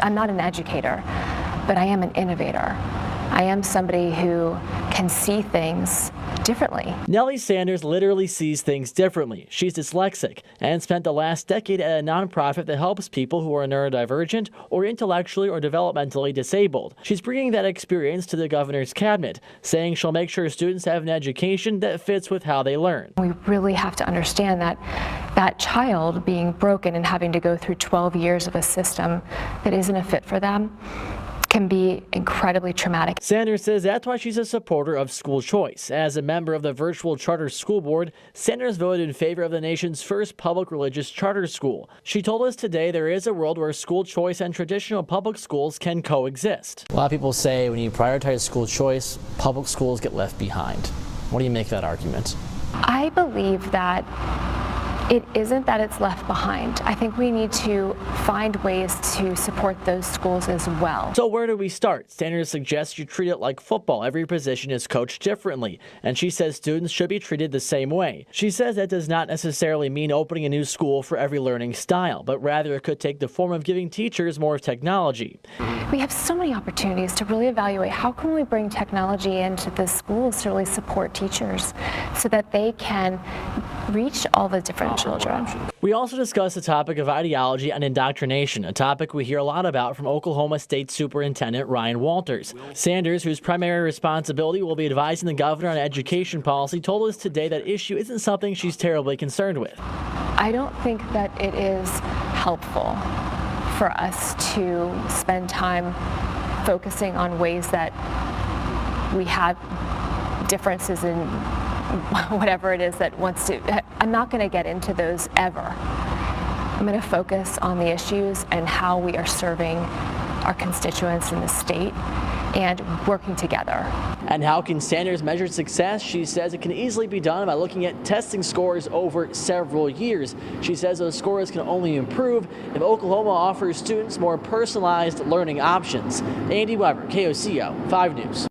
I'm not an educator, but I am an innovator. I am somebody who can see things differently. Nellie Sanders literally sees things differently. She's dyslexic and spent the last decade at a nonprofit that helps people who are neurodivergent or intellectually or developmentally disabled. She's bringing that experience to the governor's cabinet, saying she'll make sure students have an education that fits with how they learn. We really have to understand that that child being broken and having to go through 12 years of a system that isn't a fit for them can be incredibly traumatic. Sanders says that's why she's a supporter of school choice. As a member of the virtual charter school board, Sanders voted in favor of the nation's first public religious charter school. She told us today there is a world where school choice and traditional public schools can coexist. A lot of people say when you prioritize school choice, public schools get left behind. What do you make of that argument? I believe that it isn't that it's left behind. I think we need to find ways to support those schools as well. So where do we start? Sanders suggests you treat it like football. Every position is coached differently, and she says students should be treated the same way. She says that does not necessarily mean opening a new school for every learning style, but rather it could take the form of giving teachers more technology. We have so many opportunities to really evaluate how can we bring technology into the schools to really support teachers so that they can reach all the different children. We also discussed the topic of ideology and indoctrination, a topic we hear a lot about from Oklahoma State Superintendent Ryan Walters. Sanders, whose primary responsibility will be advising the governor on education policy, told us today that issue isn't something she's terribly concerned with. I don't think that it is helpful for us to spend time focusing on ways that we have differences in whatever it is that wants to. I'm not going to get into those ever. I'm going to focus on the issues and how we are serving our constituents in the state and working together. And how can Sanders measure success? She says it can easily be done by looking at testing scores over several years. She says those scores can only improve if Oklahoma offers students more personalized learning options. Andy Weber, KOCO 5 News.